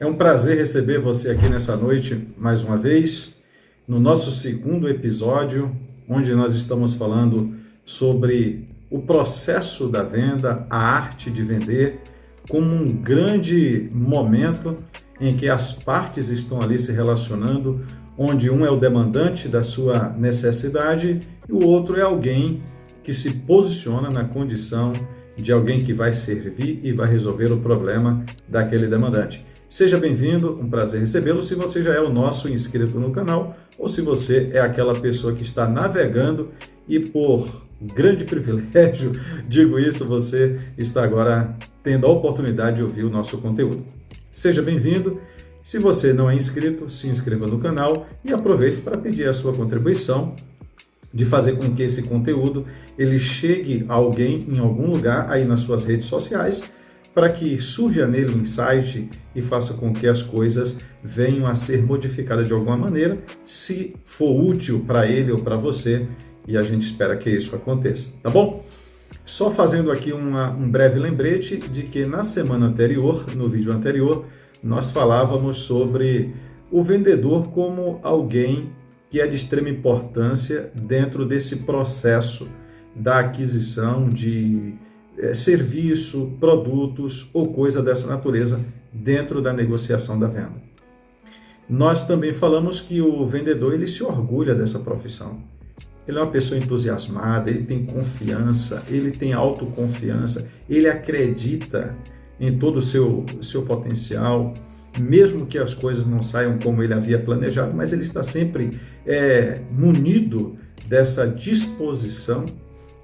É um prazer receber você aqui nessa noite, mais uma vez, no nosso segundo episódio, onde nós estamos falando sobre o processo da venda, a arte de vender, como um grande momento em que as partes estão ali se relacionando, onde um é o demandante da sua necessidade e o outro é alguém que se posiciona na condição de alguém que vai servir e vai resolver o problema daquele demandante. Seja bem-vindo, um prazer recebê-lo se você já é o nosso inscrito no canal ou se você é aquela pessoa que está navegando e por grande privilégio, digo isso, você está agora tendo a oportunidade de ouvir o nosso conteúdo. Seja bem-vindo. Se você não é inscrito, se inscreva no canal e aproveite para pedir a sua contribuição de fazer com que esse conteúdo ele chegue a alguém em algum lugar aí nas suas redes sociais, para que surja nele um insight e faça com que as coisas venham a ser modificadas de alguma maneira, se for útil para ele ou para você, e a gente espera que isso aconteça, tá bom? Só fazendo aqui um breve lembrete de que na semana anterior, no vídeo anterior, nós falávamos sobre o vendedor como alguém que é de extrema importância dentro desse processo da aquisição de serviço, produtos ou coisa dessa natureza dentro da negociação da venda. Nós também falamos que o vendedor ele se orgulha dessa profissão. Ele é uma pessoa entusiasmada, ele tem confiança, ele tem autoconfiança, ele acredita em todo o seu potencial, mesmo que as coisas não saiam como ele havia planejado, mas ele está sempre munido dessa disposição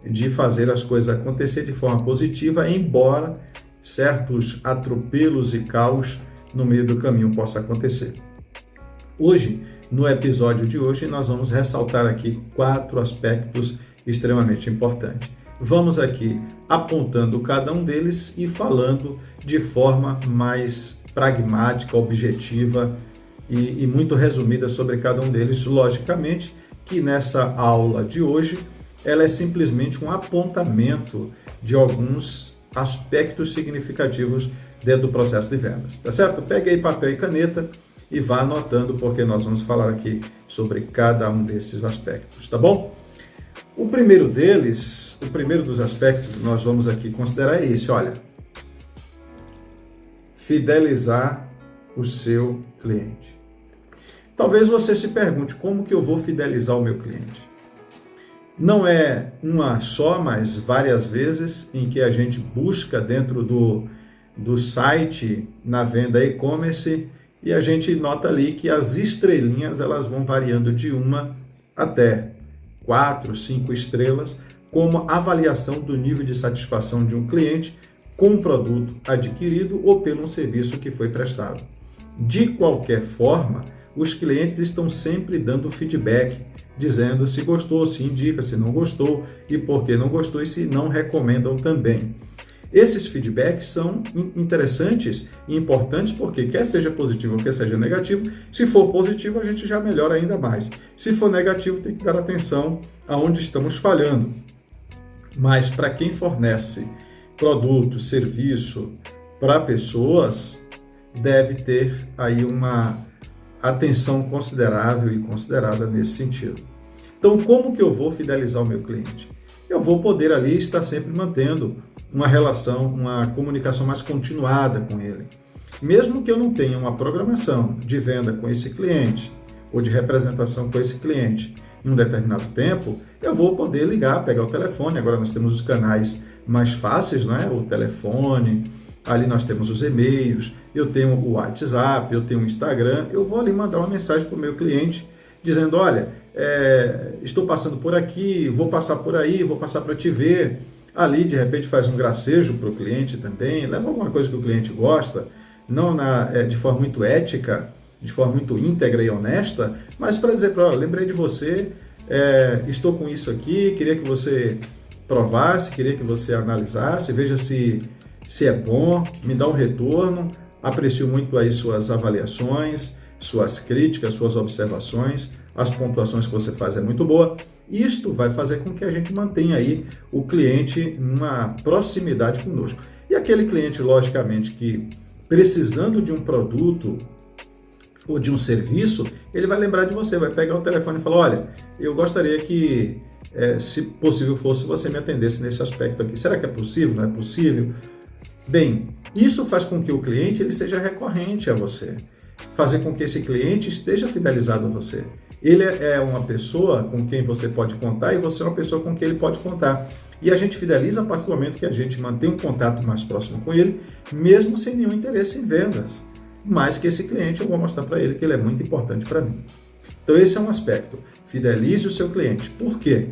de fazer as coisas acontecer de forma positiva, embora certos atropelos e caos no meio do caminho possam acontecer. Hoje, no episódio de hoje, nós vamos ressaltar aqui 4 aspectos extremamente importantes. Vamos aqui apontando cada um deles e falando de forma mais pragmática, objetiva e muito resumida sobre cada um deles. Logicamente que nessa aula de hoje, ela é simplesmente um apontamento de alguns aspectos significativos dentro do processo de vendas, tá certo? Pegue aí papel e caneta e vá anotando, porque nós vamos falar aqui sobre cada um desses aspectos, tá bom? O primeiro deles, o primeiro dos aspectos que nós vamos aqui considerar é esse, olha. Fidelizar o seu cliente. Talvez você se pergunte, como que eu vou fidelizar o meu cliente? Não é uma só, mas várias vezes em que a gente busca dentro do site, na venda e-commerce, e a gente nota ali que as estrelinhas elas vão variando de 1 até 4, 5 estrelas, como avaliação do nível de satisfação de um cliente com um produto adquirido ou pelo um serviço que foi prestado. De qualquer forma, os clientes estão sempre dando feedback, dizendo se gostou, se indica, se não gostou e por que não gostou e se não recomendam também. Esses feedbacks são interessantes e importantes porque quer seja positivo ou quer seja negativo, se for positivo a gente já melhora ainda mais. Se for negativo tem que dar atenção aonde estamos falhando. Mas para quem fornece produto, serviço para pessoas, deve ter aí uma atenção considerável e considerada nesse sentido. Então, como que eu vou fidelizar o meu cliente? Eu vou poder ali estar sempre mantendo uma relação, uma comunicação mais continuada com ele. Mesmo que eu não tenha uma programação de venda com esse cliente ou de representação com esse cliente em um determinado tempo, eu vou poder ligar, pegar o telefone. Agora nós temos os canais mais fáceis, né? O telefone, ali nós temos os e-mails, eu tenho o WhatsApp, eu tenho o Instagram, eu vou ali mandar uma mensagem para o meu cliente dizendo, olha, estou passando por aqui, vou passar por aí, vou passar para te ver. Ali, de repente, faz um gracejo para o cliente também, leva alguma coisa que o cliente gosta, não de forma muito ética, de forma muito íntegra e honesta, mas para dizer para ela, lembrei de você, estou com isso aqui, queria que você provasse, queria que você analisasse, veja se é bom, me dá um retorno, aprecio muito aí suas avaliações, suas críticas, suas observações, as pontuações que você faz é muito boa. Isto vai fazer com que a gente mantenha aí o cliente numa proximidade conosco. E aquele cliente, logicamente, que precisando de um produto ou de um serviço, ele vai lembrar de você, vai pegar o telefone e falar, olha, eu gostaria que, se possível fosse, você me atendesse nesse aspecto aqui. Será que é possível? Não é possível? Bem, isso faz com que o cliente ele seja recorrente a você, fazer com que esse cliente esteja fidelizado a você. Ele é uma pessoa com quem você pode contar e você é uma pessoa com quem ele pode contar. E a gente fideliza a partir do momento que a gente mantém um contato mais próximo com ele, mesmo sem nenhum interesse em vendas. Mas que esse cliente, eu vou mostrar para ele que ele é muito importante para mim. Então esse é um aspecto. Fidelize o seu cliente. Por quê?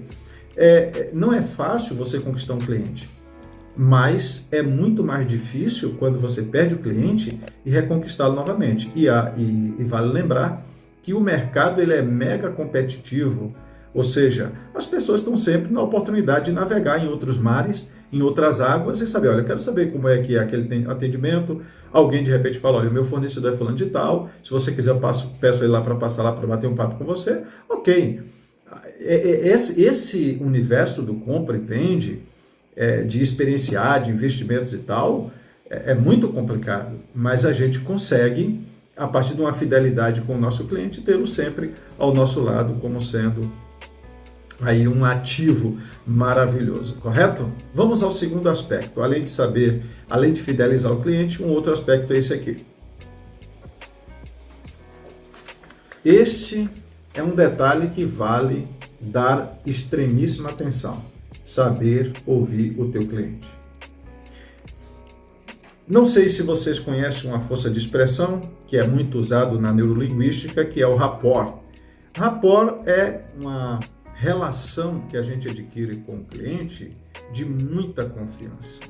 Não é fácil você conquistar um cliente, mas é muito mais difícil quando você perde o cliente e reconquistá-lo novamente. E vale lembrar que o mercado ele é mega competitivo, ou seja, as pessoas estão sempre na oportunidade de navegar em outros mares, em outras águas e saber, olha, eu quero saber como é que é aquele atendimento. Alguém de repente fala, olha, o meu fornecedor é fulano de tal, se você quiser eu peço ele lá para passar lá para bater um papo com você, ok. Esse universo do compra e vende, de experienciar, de investimentos e tal, é muito complicado, mas a gente consegue, a partir de uma fidelidade com o nosso cliente, tê-lo sempre ao nosso lado como sendo aí um ativo maravilhoso, correto? Vamos ao segundo aspecto. Além de fidelizar o cliente, um outro aspecto é esse aqui. Este é um detalhe que vale dar extremíssima atenção. Saber ouvir o teu cliente. Não sei se vocês conhecem uma força de expressão que é muito usado na neurolinguística, que é o rapport. Rapport é uma relação que a gente adquire com o cliente de muita confiança.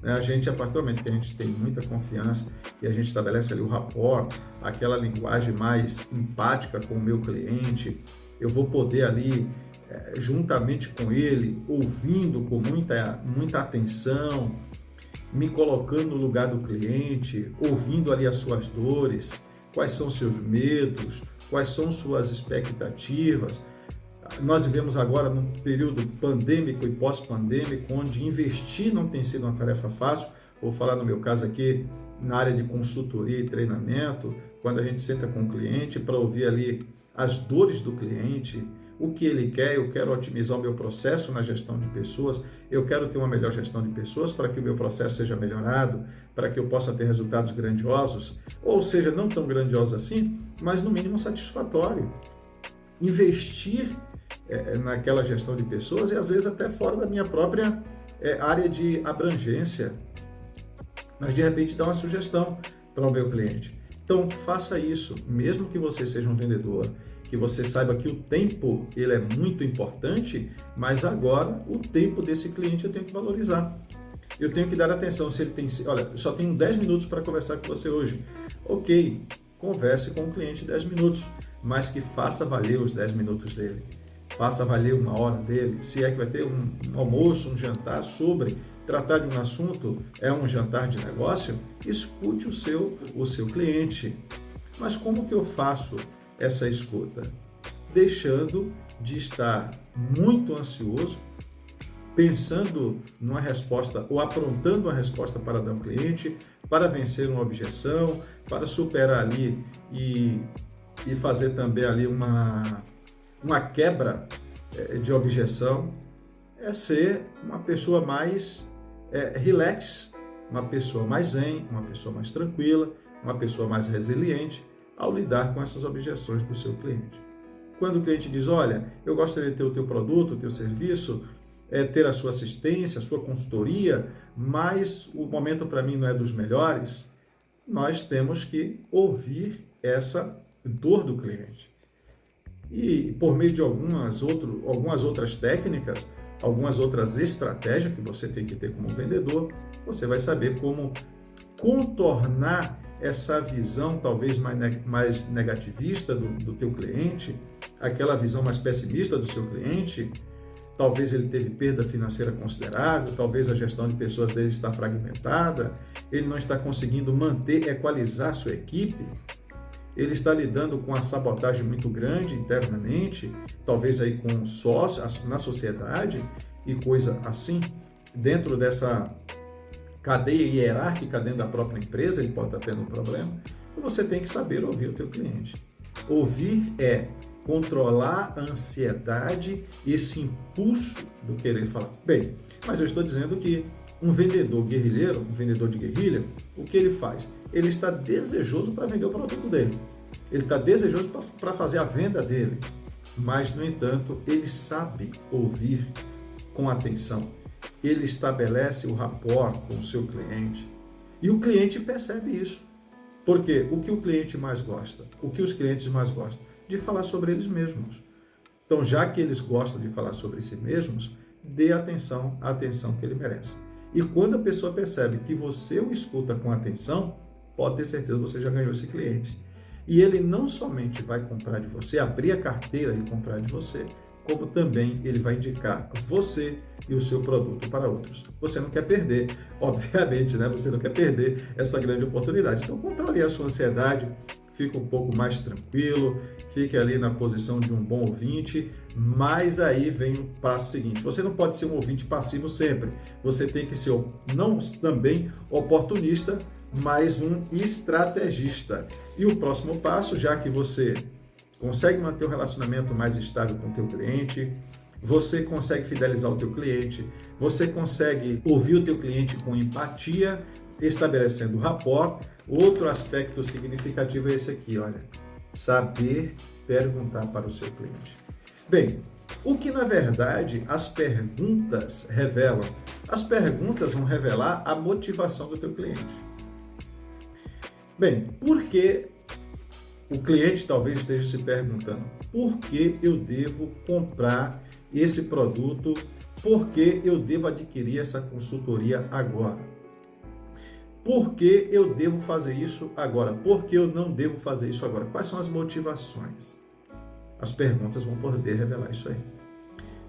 A gente, a partir do momento que a gente tem muita confiança e a gente estabelece ali o rapport, aquela linguagem mais empática com o meu cliente, eu vou poder ali, juntamente com ele, ouvindo com muita atenção, me colocando no lugar do cliente, ouvindo ali as suas dores, quais são seus medos, quais são suas expectativas. Nós vivemos agora num período pandêmico e pós-pandêmico, onde investir não tem sido uma tarefa fácil. Vou falar no meu caso aqui, na área de consultoria e treinamento, quando a gente senta com o cliente para ouvir ali as dores do cliente, o que ele quer. Eu quero otimizar o meu processo na gestão de pessoas, eu quero ter uma melhor gestão de pessoas para que o meu processo seja melhorado, para que eu possa ter resultados grandiosos, ou seja, não tão grandiosos assim, mas no mínimo satisfatório. Investir naquela gestão de pessoas e às vezes até fora da minha própria área de abrangência, mas de repente dar uma sugestão para o meu cliente. Então faça isso, mesmo que você seja um vendedor, que você saiba que o tempo ele é muito importante, mas agora o tempo desse cliente eu tenho que valorizar. Eu tenho que dar atenção se ele tem, olha, só tenho 10 minutos para conversar com você hoje. Ok, converse com o cliente 10 minutos, mas que faça valer os 10 minutos dele. Faça valer uma hora dele, se é que vai ter um almoço, um jantar sobre tratar de um assunto, é um jantar de negócio, escute o seu cliente. Mas como que eu faço essa escuta? Deixando de estar muito ansioso, pensando numa resposta ou aprontando uma resposta para dar ao cliente, para vencer uma objeção, para superar ali e fazer também ali uma quebra de objeção, é ser uma pessoa mais relax, uma pessoa mais zen, uma pessoa mais tranquila, uma pessoa mais resiliente ao lidar com essas objeções do seu cliente. Quando o cliente diz, olha, eu gostaria de ter o teu produto, o teu serviço, ter a sua assistência, a sua consultoria, mas o momento para mim não é dos melhores, nós temos que ouvir essa dor do cliente. E por meio de algumas outras técnicas, algumas outras estratégias que você tem que ter como vendedor, você vai saber como contornar essa visão talvez mais negativista do teu cliente, aquela visão mais pessimista do seu cliente. Talvez ele teve perda financeira considerável, talvez a gestão de pessoas dele está fragmentada, ele não está conseguindo equalizar sua equipe, ele está lidando com uma sabotagem muito grande internamente, talvez aí com sócios na sociedade e coisa assim. Dentro dessa cadeia hierárquica dentro da própria empresa, ele pode estar tendo um problema. Então você tem que saber ouvir o teu cliente. Ouvir é controlar a ansiedade, esse impulso do querer falar. Bem, mas eu estou dizendo que um vendedor guerrilheiro, um vendedor de guerrilha, o que ele faz? Ele está desejoso para vender o produto dele. Ele está desejoso para fazer a venda dele. Mas, no entanto, ele sabe ouvir com atenção. Ele estabelece o rapport com o seu cliente. E o cliente percebe isso. Porque o que o cliente mais gosta? O que os clientes mais gostam? De falar sobre eles mesmos. Então, já que eles gostam de falar sobre si mesmos, dê atenção à atenção que ele merece. E quando a pessoa percebe que você o escuta com atenção, pode ter certeza que você já ganhou esse cliente. E ele não somente vai comprar de você, abrir a carteira e comprar de você, como também ele vai indicar você e o seu produto para outros. Você não quer perder, obviamente, né? Você não quer perder essa grande oportunidade. Então, controle a sua ansiedade, fique um pouco mais tranquilo, fique ali na posição de um bom ouvinte, mas aí vem o passo seguinte. Você não pode ser um ouvinte passivo sempre. Você tem que ser não também oportunista, mas um estrategista. E o próximo passo, já que você consegue manter um relacionamento mais estável com o teu cliente, você consegue fidelizar o teu cliente, você consegue ouvir o teu cliente com empatia, estabelecendo rapport. Outro aspecto significativo é esse aqui, olha, saber perguntar para o seu cliente. Bem, o que na verdade as perguntas revelam? As perguntas vão revelar a motivação do teu cliente. Bem, por que o cliente talvez esteja se perguntando por que eu devo comprar esse produto, por que eu devo adquirir essa consultoria agora? Por que eu devo fazer isso agora? Por que eu não devo fazer isso agora? Quais são as motivações? As perguntas vão poder revelar isso aí.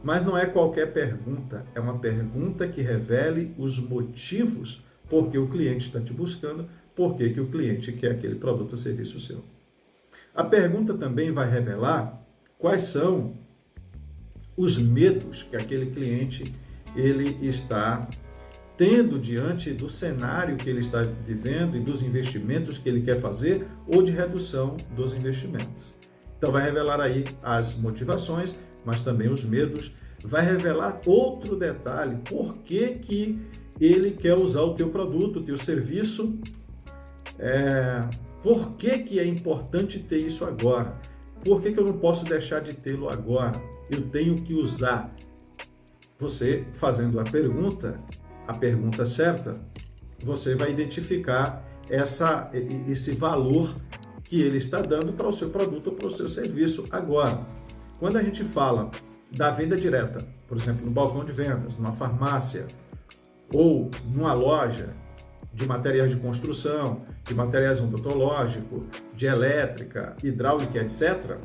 Mas não é qualquer pergunta, é uma pergunta que revele os motivos por que o cliente está te buscando, por que o cliente quer aquele produto ou serviço seu. A pergunta também vai revelar quais são os medos que aquele cliente ele está tendo diante do cenário que ele está vivendo e dos investimentos que ele quer fazer ou de redução dos investimentos. Então vai revelar aí as motivações, mas também os medos. Vai revelar outro detalhe, por que ele quer usar o teu produto, o teu serviço, por que é importante ter isso agora? Por que eu não posso deixar de tê-lo agora? Eu tenho que usar. Você fazendo a pergunta certa, você vai identificar esse valor que ele está dando para o seu produto ou para o seu serviço agora. Quando a gente fala da venda direta, por exemplo, no balcão de vendas, numa farmácia ou numa loja de materiais de construção, de materiais odontológicos, de elétrica, hidráulica, etc.,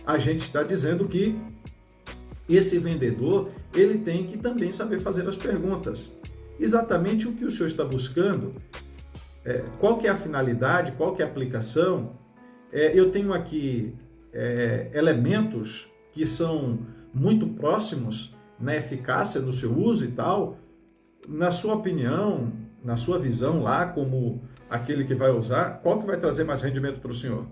a gente está dizendo que esse vendedor ele tem que também saber fazer as perguntas. Exatamente o que o senhor está buscando, qual que é a finalidade, qual que é a aplicação. Eu tenho aqui elementos que são muito próximos na eficácia no seu uso e tal. Na sua opinião, na sua visão lá, como aquele que vai usar, qual que vai trazer mais rendimento para o senhor?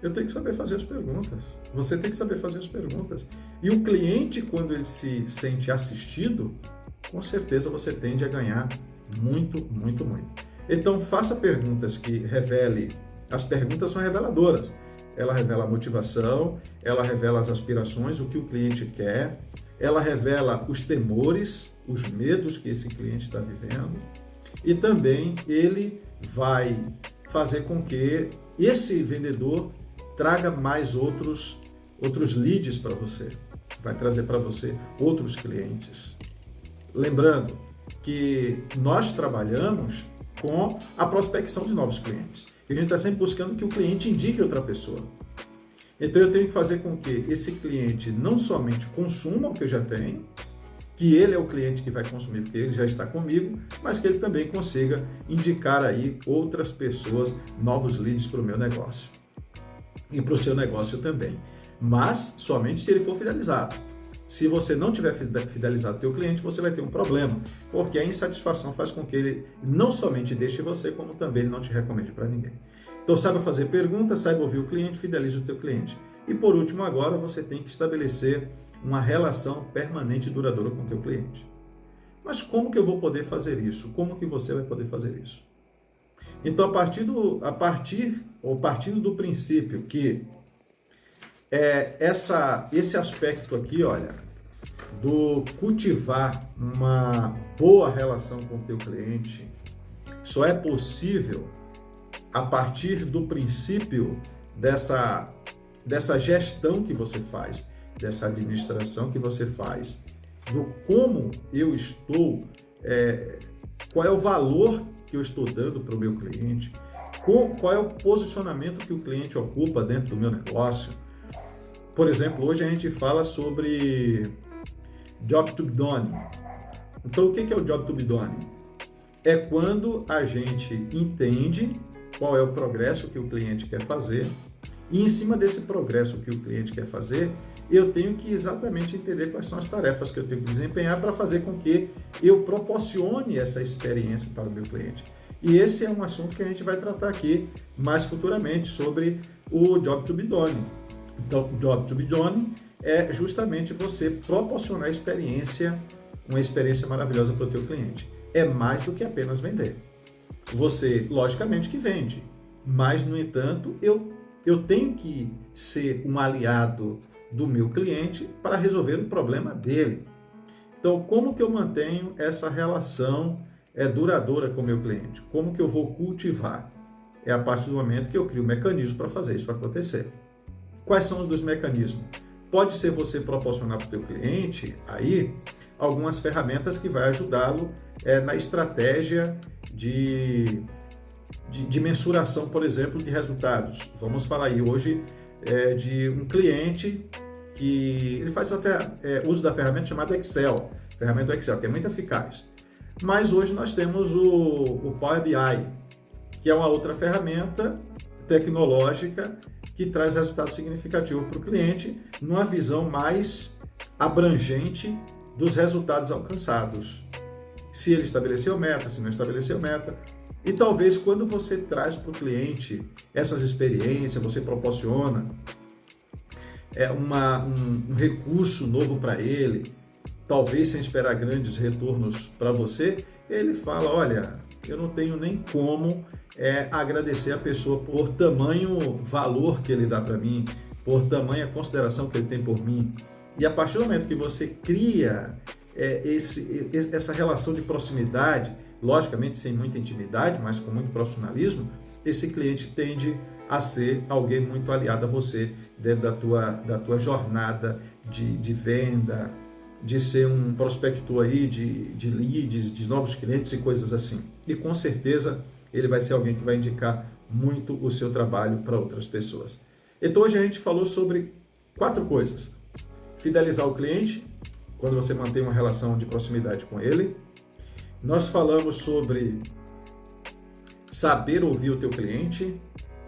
Eu tenho que saber fazer as perguntas. Você tem que saber fazer as perguntas. E o cliente, quando ele se sente assistido, com certeza você tende a ganhar muito, muito, muito. Então, faça perguntas que revele. As perguntas são reveladoras. Ela revela a motivação, ela revela as aspirações, o que o cliente quer, ela revela os temores, os medos que esse cliente está vivendo, e também ele vai fazer com que esse vendedor traga mais outros leads para você, vai trazer para você outros clientes. Lembrando que nós trabalhamos com a prospecção de novos clientes. E a gente está sempre buscando que o cliente indique outra pessoa. Então eu tenho que fazer com que esse cliente não somente consuma o que eu já tenho, que ele é o cliente que vai consumir porque ele já está comigo, mas que ele também consiga indicar aí outras pessoas, novos leads para o meu negócio. E para o seu negócio também. Mas somente se ele for fidelizado. Se você não tiver fidelizado o teu cliente, você vai ter um problema, porque a insatisfação faz com que ele não somente deixe você, como também ele não te recomende para ninguém. Então, saiba fazer perguntas, saiba ouvir o cliente, fidelize o teu cliente. E por último, agora você tem que estabelecer uma relação permanente e duradoura com o teu cliente. Mas como que eu vou poder fazer isso? Como que você vai poder fazer isso? Então, partindo do princípio que esse aspecto aqui, olha, do cultivar uma boa relação com o teu cliente, só é possível a partir do princípio dessa gestão que você faz, dessa administração que você faz, do como eu estou, qual é o valor que eu estou dando para o meu cliente, qual é o posicionamento que o cliente ocupa dentro do meu negócio. Por exemplo, hoje a gente fala sobre job to be done. Então, o que é o job to be done? É quando a gente entende qual é o progresso que o cliente quer fazer e, em cima desse progresso que o cliente quer fazer, eu tenho que exatamente entender quais são as tarefas que eu tenho que desempenhar para fazer com que eu proporcione essa experiência para o meu cliente. E esse é um assunto que a gente vai tratar aqui mais futuramente, sobre o job to be done. Então, job to be done é justamente você proporcionar uma experiência maravilhosa para o teu cliente. É mais do que apenas vender. Você, logicamente, que vende, mas, no entanto, eu tenho que ser um aliado do meu cliente para resolver o problema dele. Então, como que eu mantenho essa relação duradoura com o meu cliente? Como que eu vou cultivar? É a partir do momento que eu crio um mecanismo para fazer isso acontecer. Quais são os dois mecanismos? Pode ser você proporcionar para o teu cliente aí algumas ferramentas que vai ajudá-lo na estratégia de mensuração, por exemplo, de resultados. Vamos falar aí hoje de um cliente que ele faz uso da ferramenta chamada Excel, ferramenta do Excel, que é muito eficaz. Mas hoje nós temos o Power BI, que é uma outra ferramenta tecnológica que traz resultados significativos para o cliente, numa visão mais abrangente dos resultados alcançados. Se ele estabeleceu meta, se não estabeleceu meta. E talvez quando você traz para o cliente essas experiências, você proporciona um recurso novo para ele, talvez sem esperar grandes retornos para você, ele fala, olha, eu não tenho nem como agradecer a pessoa por tamanho valor que ele dá para mim, por tamanha consideração que ele tem por mim. E a partir do momento que você cria essa relação de proximidade, logicamente sem muita intimidade, mas com muito profissionalismo, esse cliente tende a ser alguém muito aliado a você dentro da tua jornada de venda, de ser um prospector aí de leads, de novos clientes e coisas assim. E com certeza ele vai ser alguém que vai indicar muito o seu trabalho para outras pessoas. Então hoje a gente falou sobre 4 coisas. Fidelizar o cliente, quando você mantém uma relação de proximidade com ele. Nós falamos sobre saber ouvir o teu cliente,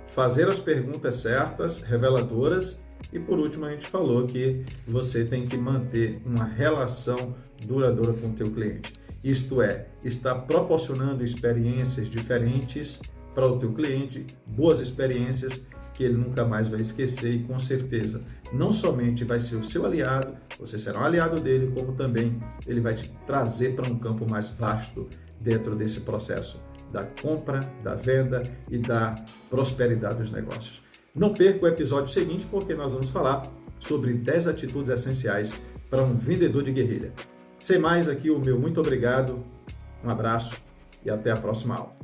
fazer as perguntas certas, reveladoras, e por último a gente falou que você tem que manter uma relação duradoura com o teu cliente. Isto é, estar proporcionando experiências diferentes para o teu cliente, boas experiências que ele nunca mais vai esquecer e com certeza não somente vai ser o seu aliado, você será um aliado dele, como também ele vai te trazer para um campo mais vasto dentro desse processo da compra, da venda e da prosperidade dos negócios. Não perca o episódio seguinte, porque nós vamos falar sobre 10 atitudes essenciais para um vendedor de guerrilha. Sem mais, aqui o meu muito obrigado, um abraço e até a próxima aula.